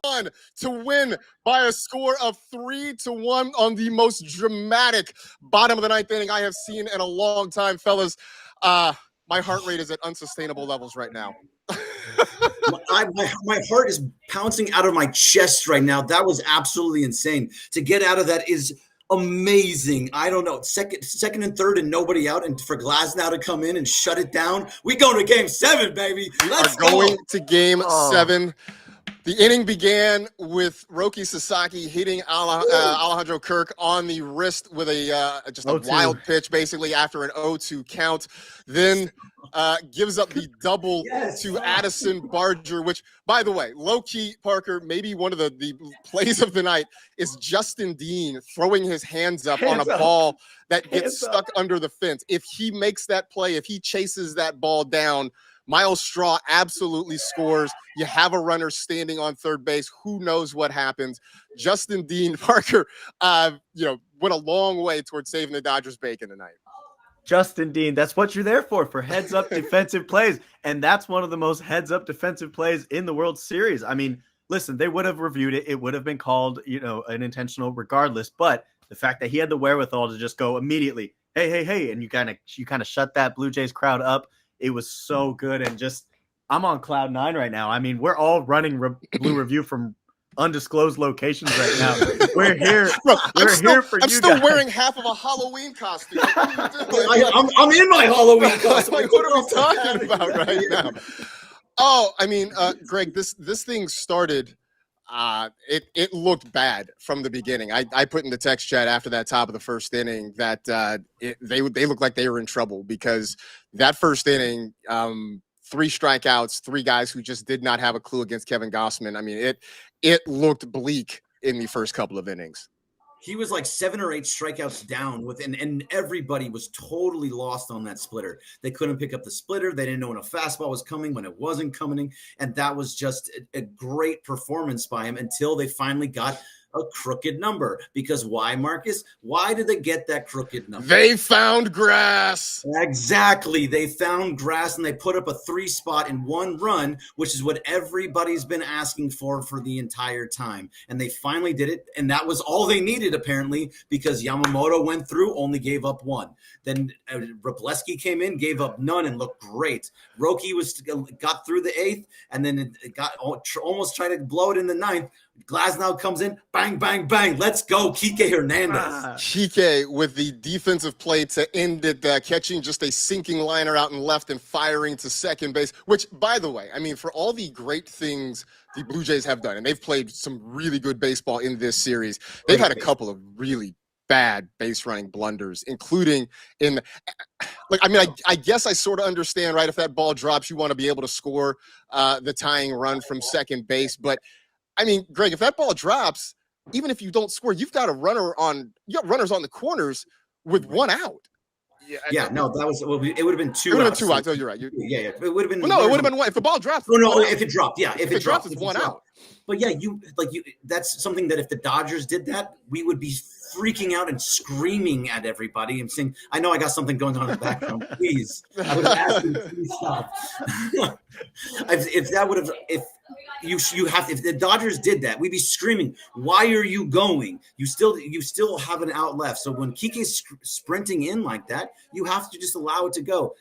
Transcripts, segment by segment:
on to win by a score of 3-1 on the most dramatic bottom of the ninth inning I have seen in a long time, fellas. My heart rate is at unsustainable levels right now. My heart is pouncing out of my chest right now. That was absolutely insane. To get out of that is amazing. I don't know. Second and third and nobody out, and for Glasnow to come in and shut it down. We going to game 7, baby. Let's go. Going to game 7. The inning began with Roki Sasaki hitting Alejandro Kirk on the wrist with a wild pitch, basically after an 0-2 count. Then gives up the double to Addison Barger, which, by the way, low-key, Parker, maybe one of the plays of the night is Justin Dean throwing his hands up on a ball that gets stuck under the fence. If he makes that play, if he chases that ball down, Miles Straw absolutely scores. You have a runner standing on third base. Who knows what happens? Justin Dean, Parker, went a long way towards saving the Dodgers bacon tonight. Justin Dean, that's what you're there for heads-up defensive plays. And that's one of the most heads-up defensive plays in the World Series. I mean, listen, they would have reviewed it. It would have been called, an intentional regardless. But the fact that he had the wherewithal to just go immediately, hey, and you kind of shut that Blue Jays crowd up. It was so good, and just I'm on cloud 9 right now. I mean, we're all running Blue Review from undisclosed locations right now. We're here. Bro, I'm still wearing half of a Halloween costume. I'm in my Halloween costume. Like, what are we talking about right now? Oh, I mean, Greg, this thing started. It looked bad from the beginning. I put in the text chat after that top of the first inning that they looked like they were in trouble because that first inning, 3 strikeouts, 3 guys who just did not have a clue against Kevin Gausman. I mean, it looked bleak in the first couple of innings. He was like 7 or 8 strikeouts down and everybody was totally lost on that splitter. They couldn't pick up the splitter. They didn't know when a fastball was coming, when it wasn't coming. And that was just a great performance by him until they finally got a crooked number. Because why, Marcus? Why did they get that crooked number? They found grass. Exactly. They found grass and they put up a 3 spot in 1 run, which is what everybody's been asking for the entire time. And they finally did it. And that was all they needed, apparently, because Yamamoto went through, only gave up 1. Then Wrobleski came in, gave up none and looked great. Roki got through the 8th, and then it got almost tried to blow it in the 9th. Glasnow comes in, bang, bang, bang. Let's go, Kike Hernandez. Kike with the defensive play to end it, catching just a sinking liner out and left and firing to second base, which, by the way, I mean, for all the great things the Blue Jays have done, and they've played some really good baseball in this series, they've had a couple of really bad base running blunders, including I guess I sort of understand, right? If that ball drops, you want to be able to score the tying run from second base, but I mean, Greg, if that ball drops, even if you don't score, you've got runners on the corners with 1 out. It would have been 2. It would have been 2 outs. Oh, you're right. It would have been. Well, no, it would have been 1. If the ball drops. If it dropped, yeah. If it drops, it's 1 out. But yeah, that's something that if the Dodgers did that, we would be freaking out and screaming at everybody and saying, I know I got something going on in the background. Please. I would have asked you to please stop. If the Dodgers did that, we'd be screaming, why are you going? You still have an out left. So when Kike's sprinting in like that, you have to just allow it to go.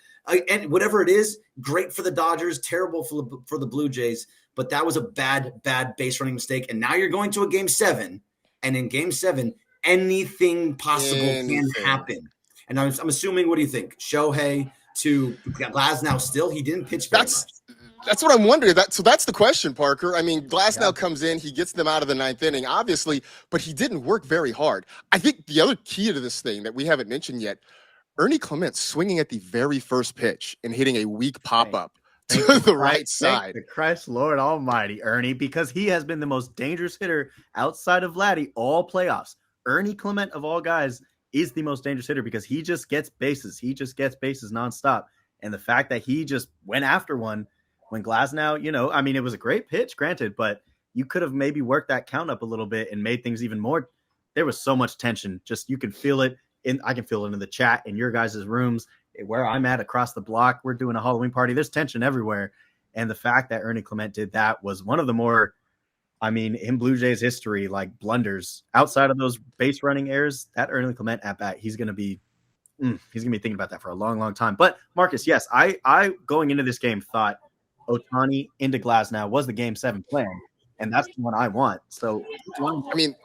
And whatever it is, great for the Dodgers, terrible for the Blue Jays. But that was a bad base running mistake. And now you're going to a game 7. And in game 7, anything possible can happen. And I'm assuming, what do you think? Shohei to Glasnow still? He didn't pitch very much. That's what I'm wondering. So that's the question, Parker. I mean, Glasnow comes in, he gets them out of the 9th inning, obviously, but he didn't work very hard. I think the other key to this thing that we haven't mentioned yet, Ernie Clement swinging at the very first pitch and hitting a weak pop-up to the right side. Thank the Christ Lord Almighty, Ernie, because he has been the most dangerous hitter outside of Vladdy all playoffs. Ernie Clement, of all guys, is the most dangerous hitter because he just gets bases. He just gets bases nonstop. And the fact that he just went after one when Glasnow, I mean, it was a great pitch, granted, but you could have maybe worked that count up a little bit and made things even more. There was so much tension. Just you could feel it. I can feel it in the chat, in your guys' rooms, where I'm at across the block. We're doing a Halloween party. There's tension everywhere. And the fact that Ernie Clement did that was one of the more I mean, in Blue Jays history, like blunders outside of those base running errors, that Ernie Clement at bat, he's gonna be thinking about that for a long, long time. But Marcus, yes, I going into this game thought Ohtani into Glasnow was the Game 7 plan, and that's the one I want. So, I mean,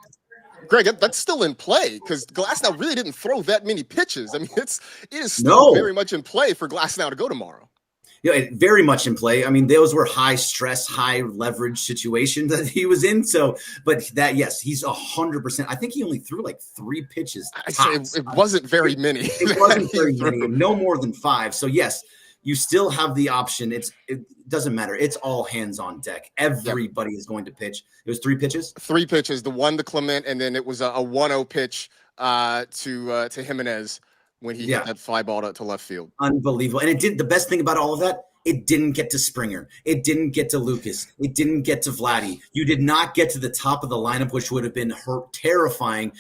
Greg, that's still in play because Glasnow really didn't throw that many pitches. I mean, it is still very much in play for Glasnow to go tomorrow. Yeah, very much in play. I mean, those were high stress, high leverage situations that he was in. So, but that, yes, he's 100%. I think he only threw like 3 pitches. It wasn't very many. It wasn't very many, no more than 5. So, yes, you still have the option. It doesn't matter. It's all hands on deck. Everybody is going to pitch. It was 3 pitches? 3 pitches. The one to Clement, and then it was a 1-0 pitch to Jimenez when he hit that fly ball to left field. Unbelievable. And the best thing about all of that, it didn't get to Springer. It didn't get to Lucas. It didn't get to Vladdy. You did not get to the top of the lineup, which would have been terrifying.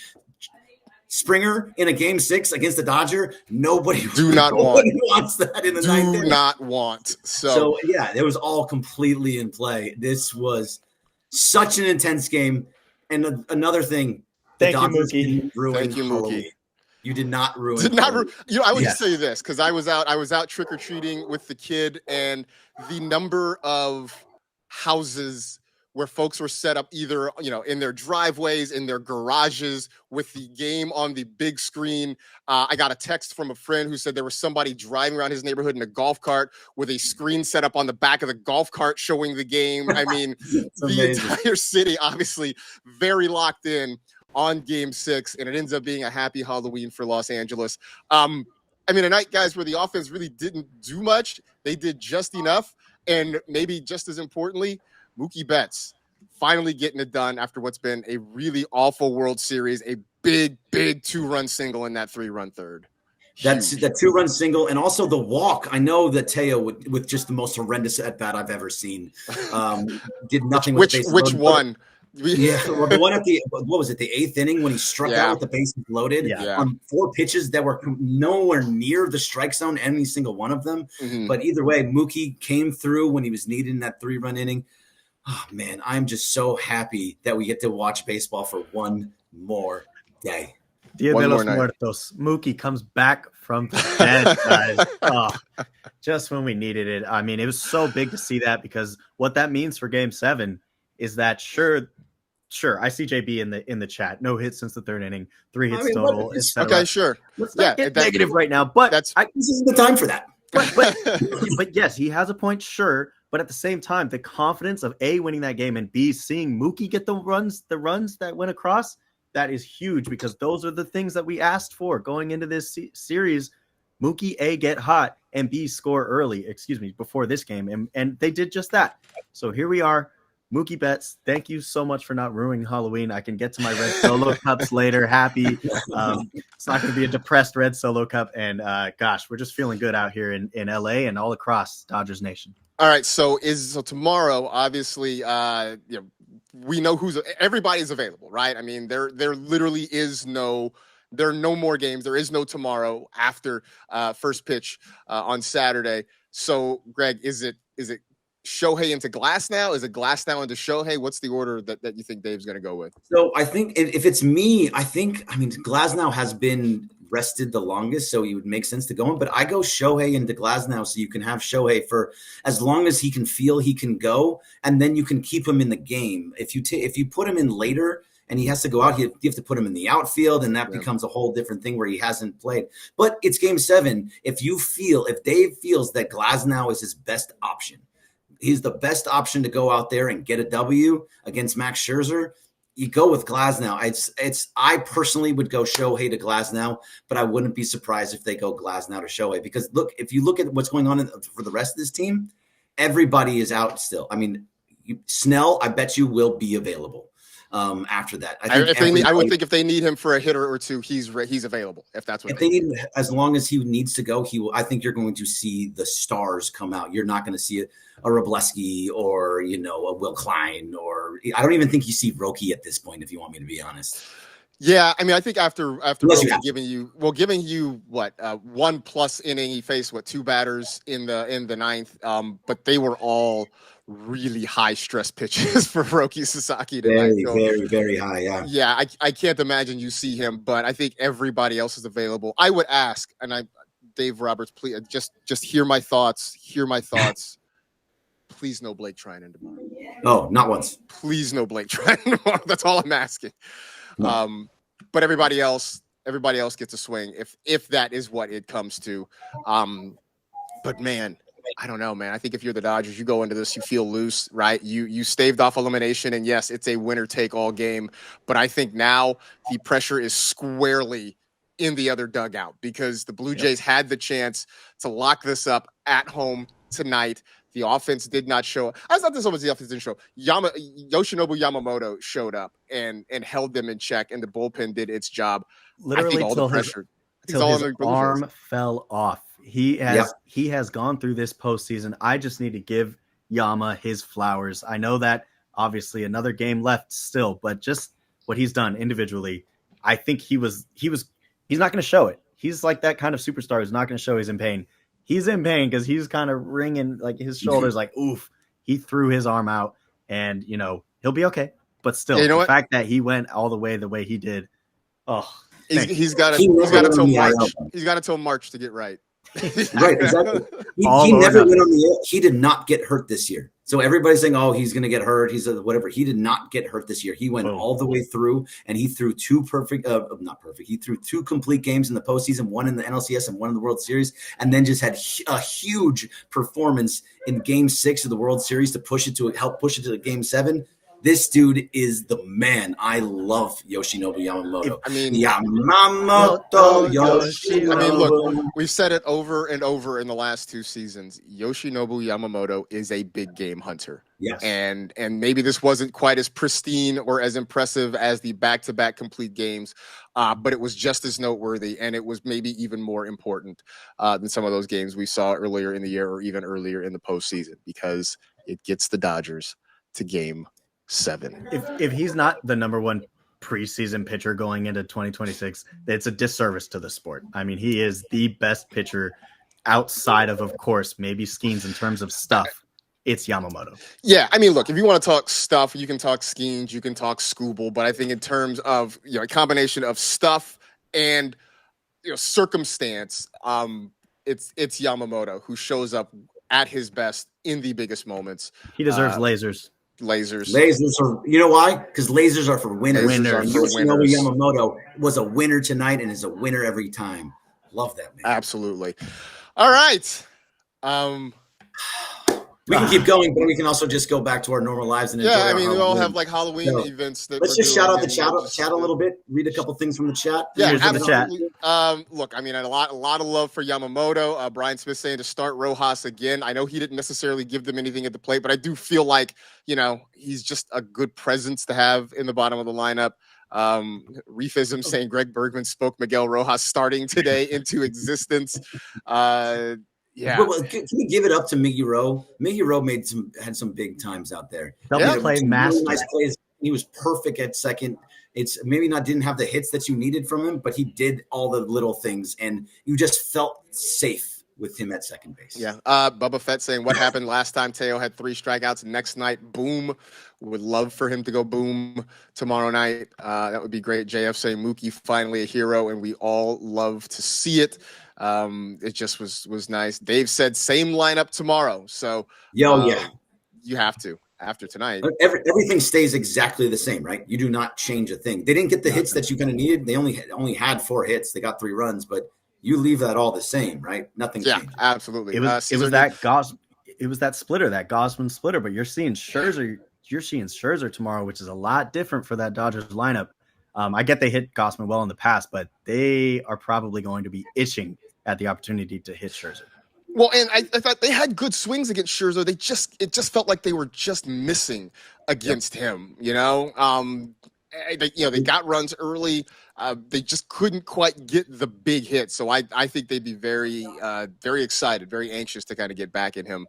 Springer in a Game 6 against the Dodger, nobody wants that in the ninth inning. Do not want. So, yeah, it was all completely in play. This was such an intense game. And another thing, Thank you, Mookie. Mookie. You did not ruin. I would just say this because I was out trick or treating with the kid, and the number of houses where folks were set up either in their driveways, in their garages, with the game on the big screen. I got a text from a friend who said there was somebody driving around his neighborhood in a golf cart with a screen set up on the back of the golf cart showing the game. I mean, the entire city obviously very locked in on Game 6, and it ends up being a happy Halloween for Los Angeles. I mean, a night, guys, where the offense really didn't do much. They did just enough, and maybe just as importantly, Mookie Betts finally getting it done after what's been a really awful World Series, a big 2-run single in that 3-run third. That's the 2-run single, and also the walk. I know that Teo, with just the most horrendous at-bat I've ever seen, did nothing with the bases loaded. Which one? Well, the one at the 8th inning when he struck out with the bases loaded on 4 pitches that were nowhere near the strike zone, any single one of them. Mm-hmm. But either way, Mookie came through when he was needed in that 3-run inning. Oh, man, I'm just so happy that we get to watch baseball for one more day. Dia de los Muertos. Mookie comes back from the dead, guys. Just when we needed it. I mean, it was so big to see that because what that means for Game 7 is that sure, I see JB in the chat. No hits since the 3rd inning, 3 hits total. Okay, sure. Let's not get negative right now, but this isn't the time for that. But yes, he has a point, sure. But at the same time, the confidence of A, winning that game, and B, seeing Mookie get the runs that went across, that is huge because those are the things that we asked for going into this series. Mookie, A, get hot, and B, score early, before this game. And they did just that. So here we are. Mookie Betts, thank you so much for not ruining Halloween. I can get to my red solo cups later. Happy. It's not going to be a depressed red solo cup. And gosh, we're just feeling good out here in LA and all across Dodgers Nation. All right. So tomorrow, obviously, we know everybody's available, right? I mean, there literally there are no more games. There is no tomorrow after first pitch on Saturday. So, Greg, is it Shohei into Glasnow? Is it Glasnow into Shohei? What's the order that you think Dave's going to go with? So I think if it's me, Glasnow has been rested the longest, so it would make sense to go in. But I go Shohei into Glasnow so you can have Shohei for as long as he can feel he can go, and then you can keep him in the game. If you put him in later and he has to go out, you have to put him in the outfield, and that becomes a whole different thing where he hasn't played. But it's Game 7. If Dave feels that Glasnow is his best option, he's the best option to go out there and get a W against Max Scherzer, you go with Glasnow. I personally would go Shohei to Glasnow, but I wouldn't be surprised if they go Glasnow to Shohei because if you look at what's going on for the rest of this team, everybody is out still. I mean, Snell, I bet you will be available after that. I would think if they need him for a hitter or two, he's available. If that's what they need, as long as he needs to go, he will. I think you're going to see the stars come out. You're not going to see a Robleski or a Will Klein, or I don't even think you see Roki at this point. If you want me to be honest. Yeah, I mean, I think after giving you what 1+ inning, he faced 2 batters in the ninth, but they were all really high stress pitches for Roki Sasaki tonight. Very, very, very high. Yeah. Yeah, I can't imagine you see him, but I think everybody else is available. I would ask, and Dave Roberts, please just hear my thoughts. Hear my thoughts. Please no Blake Trinan tomorrow. Oh, not once. Please no Blake Trinan tomorrow. That's all I'm asking. No. But everybody else gets a swing if that is what it comes to. But man, I don't know, man. I think if you're the Dodgers, you go into this, you feel loose, right? You staved off elimination, and yes, it's a winner-take-all game. But I think now the pressure is squarely in the other dugout because the Blue Jays had the chance to lock this up at home tonight. The offense did not show. I thought this was the offense didn't show. Yoshinobu Yamamoto showed up and held them in check, and the bullpen did its job. Literally till his arm fell off. He has gone through this postseason. I just need to give Yama his flowers. I know that obviously another game left still, but just what he's done individually, I think he's not going to show it. He's like that kind of superstar who's not going to show he's in pain. He's in pain because he's kind of wringing like his shoulders like, oof, he threw his arm out and, he'll be okay. But still, the fact that he went all the way he did, he's got until March. He's got until March to get right. Right, exactly. He never went on the air. He did not get hurt this year. So everybody's saying, "Oh, he's going to get hurt. He's whatever." He did not get hurt this year. He went all the way through, and he threw not perfect. He threw 2 complete games in the postseason, one in the NLCS and one in the World Series, and then just had a huge performance in Game 6 of the World Series to help push it to Game 7. This dude is the man. I love Yoshinobu Yamamoto. Yoshinobu. I mean, look, we've said it over and over in the last 2 seasons. Yoshinobu Yamamoto is a big game hunter. Yes. And maybe this wasn't quite as pristine or as impressive as the back-to-back complete games, but it was just as noteworthy, and it was maybe even more important than some of those games we saw earlier in the year or even earlier in the postseason because it gets the Dodgers to Game 7. If he's not the number one preseason pitcher going into 2026, it's a disservice to the sport. I mean, he is the best pitcher outside of course, maybe Skeens in terms of stuff. It's Yamamoto. Yeah, I mean, look, if you want to talk stuff, you can talk Skeens, you can talk Scooble, but I think in terms of a combination of stuff and circumstance, it's Yamamoto who shows up at his best in the biggest moments. He deserves lasers. Lasers are, you know why? Because lasers are for winners. Yoshinobu Yamamoto was a winner tonight and is a winner every time. Love that, man. Absolutely. All right. We can keep going, but we can also just go back to our normal lives and enjoy I mean, we all have like Halloween events. Let's just shout out the chat a little bit. Read a couple things from the chat. Yeah, absolutely. Look, I mean, a lot of love for Yamamoto. Brian Smith saying to start Rojas again. I know he didn't necessarily give them anything at the plate, but I do feel like he's just a good presence to have in the bottom of the lineup. Reefism saying Greg Bergman spoke Miguel Rojas starting today into existence. Yeah. Well, can we give it up to Miggy Rowe? Miggy Rowe had some big times out there. Play master. Really nice plays. He was perfect at second. It's maybe didn't have the hits that you needed from him, but he did all the little things, and you just felt safe with him at second base. Yeah. Bubba Fett saying what happened last time Teo had 3 strikeouts. Next night, boom. Would love for him to go boom tomorrow night. That would be great. JF saying Mookie finally a hero, and we all love to see it. It just was nice. Dave said same lineup tomorrow. So you have to after tonight. Everything stays exactly the same, right? You do not change a thing. They didn't get the hits that you kind of needed. They only had 4 hits. They got 3 runs, but you leave that all the same, right? Nothing changed. Absolutely. It was that splitter, that Gosman splitter, but you're seeing Scherzer tomorrow, which is a lot different for that Dodgers lineup. I get they hit Gosman well in the past, but they are probably going to be itching at the opportunity to hit Scherzer. Well, and I thought they had good swings against Scherzer. It just felt like they were just missing against him. They got runs early. They just couldn't quite get the big hit. So I think they'd be very, very excited, very anxious to kind of get back at him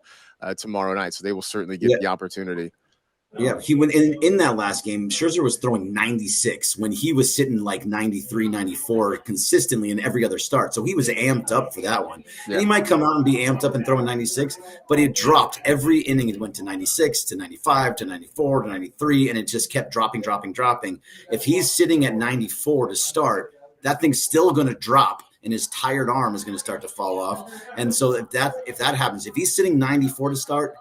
tomorrow night. So they will certainly get the opportunity. Yeah, he went in that last game. Scherzer was throwing 96 when he was sitting like 93, 94 consistently in every other start. So he was amped up for that one. Yeah. And he might come out and be amped up and throwing 96, but it dropped every inning. It went to 96, to 95, to 94, to 93, and it just kept dropping. If he's sitting at 94 to start, that thing's still going to drop. And his tired arm is going to start to fall off. And so if that happens, if he's sitting 94 to start,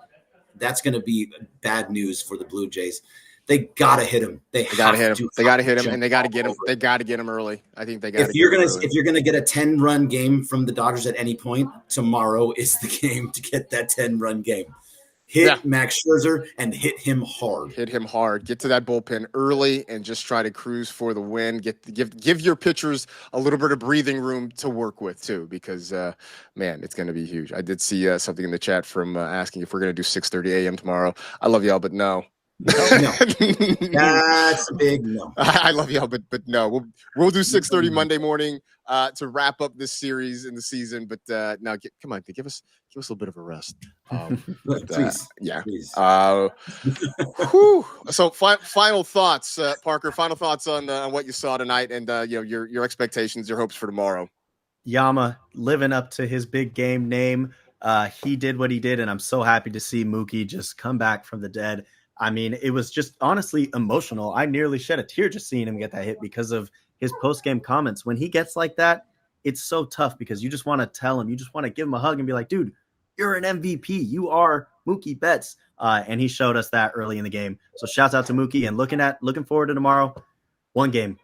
that's going to be bad news for the Blue Jays. They got to hit him. They got to hit him. They got to hit him, and they got to get him. They got to get him early. I think they got. If you're gonna get a 10-run game from the Dodgers at any point, tomorrow is the game to get that 10-run game. Hit Max Scherzer and hit him hard. Get to that bullpen early and just try to cruise for the win. Give your pitchers a little bit of breathing room to work with too, because man, it's going to be huge. I did see something in the chat from asking if we're going to do 6:30 a.m. tomorrow. I love y'all, but no. No. That's a big no. I love y'all, but no. We'll do 6:30 Monday morning to wrap up this series in the season. But now, come on, give us a little bit of a rest. Please. Please. So final thoughts, Parker. Final thoughts on what you saw tonight, and your expectations, your hopes for tomorrow. Yama living up to his big game name. He did what he did, and I'm so happy to see Mookie just come back from the dead. I mean, it was just honestly emotional. I nearly shed a tear just seeing him get that hit because of his post-game comments. When he gets like that, it's so tough because you just want to tell him, you just want to give him a hug and be like, dude, you're an MVP. You are Mookie Betts. And he showed us that early in the game. So shouts out to Mookie, and looking forward to tomorrow. One game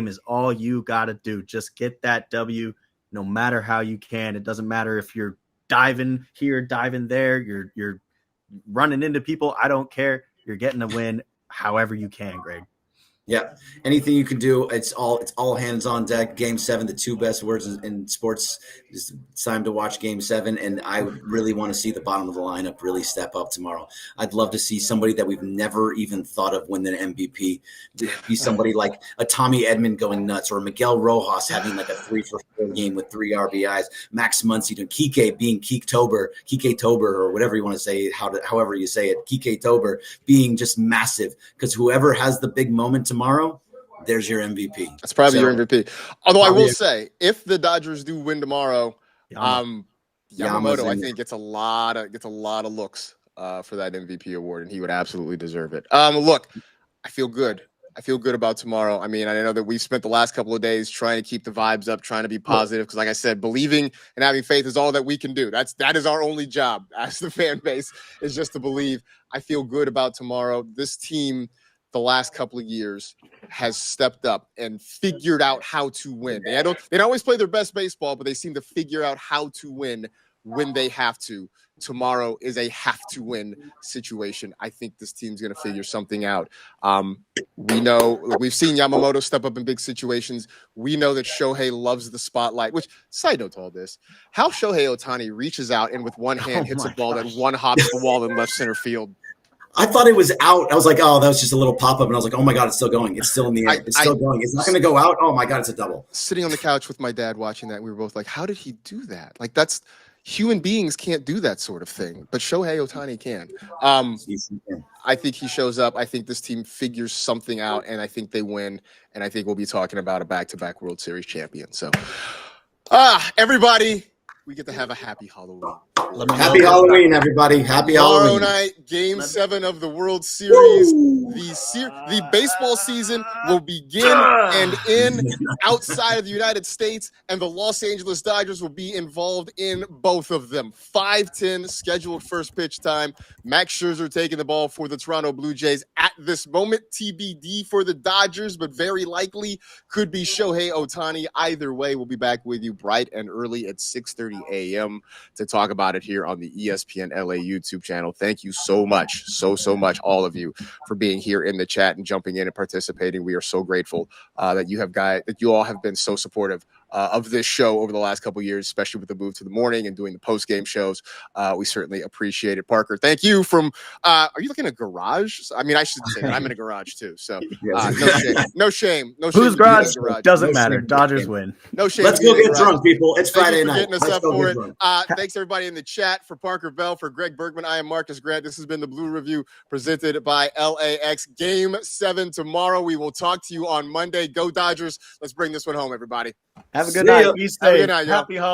is all you got to do. Just get that W no matter how you can. It doesn't matter if you're diving here, diving there, you're running into people. I don't care. You're getting a win however you can, Greg. Yeah. Anything you can do. It's all hands on deck. Game 7, the two best words in sports. It's time to watch Game 7. And I really want to see the bottom of the lineup really step up tomorrow. I'd love to see somebody that we've never even thought of win the MVP. Be somebody like a Tommy Edman going nuts, or Miguel Rojas having like a 3-for-4 game with 3 RBIs. Max Muncy and Kike being Kike Tober, or whatever you want to say, however you say it, Kike Tober being just massive. Because whoever has the big moment tomorrow, there's your MVP. That's probably your MVP. Although I will say, if the Dodgers do win tomorrow, Yamamoto, I think gets a lot of looks for that MVP award, and he would absolutely deserve it. Look, I feel good. I feel good about tomorrow. I mean, I know that we've spent the last couple of days trying to keep the vibes up, trying to be positive, because like I said, believing and having faith is all that we can do. That is our only job as the fan base, is just to believe. I feel good about tomorrow. This team, the last couple of years, has stepped up and figured out how to win. They don't always play their best baseball, but they seem to figure out how to win when they have to. Tomorrow is a have to win situation. I think this team's going to figure something out. We know we've seen Yamamoto step up in big situations. We know that Shohei loves the spotlight, which, side note to all this, how Shohei Ohtani reaches out and with one hand hits a ball that one hops the wall in left center field. I thought it was out. I was like, oh, that was just a little pop-up. And I was like, oh, my God, it's still going. It's still in the air. It's still going. It's not going to go out. Oh, my God, it's a double. Sitting on the couch with my dad watching that, we were both like, how did he do that? Like, that's – human beings can't do that sort of thing. But Shohei Ohtani can. I think he shows up. I think this team figures something out, and I think they win. And I think we'll be talking about a back-to-back World Series champion. So, everybody, we get to have a happy Halloween. Happy Halloween, everybody. Happy Halloween. Tomorrow night, Game 7 of the World Series. The baseball season will begin and end outside of the United States, and the Los Angeles Dodgers will be involved in both of them. 5:10 scheduled first pitch time. Max Scherzer taking the ball for the Toronto Blue Jays. At this moment, TBD for the Dodgers, but very likely could be Shohei Ohtani. Either way, we'll be back with you bright and early at 6:30 a.m. to talk about it here on the ESPN LA YouTube channel. Thank you so much, so much, all of you, for being here in the chat and jumping in and participating. We are so grateful that you all have been so supportive of this show over the last couple of years, especially with the move to the morning and doing the post game shows. We certainly appreciate it, Parker. Thank you. Are you looking at a garage? I mean, I should say that I'm in a garage too. So no shame. Whose garage? Doesn't No matter. shame. Dodgers win. No shame. Let's go get drunk, people. It's Friday night. Getting us up for it. Thanks everybody in the chat. For Parker Bell, for Greg Bergman, I am Marcus Grant. This has been the Blue Review presented by LAX. Game 7 tomorrow. We will talk to you on Monday. Go Dodgers. Let's bring this one home, everybody. Have a good night. Ya. Be safe. Have a good night, y'all. Happy holidays.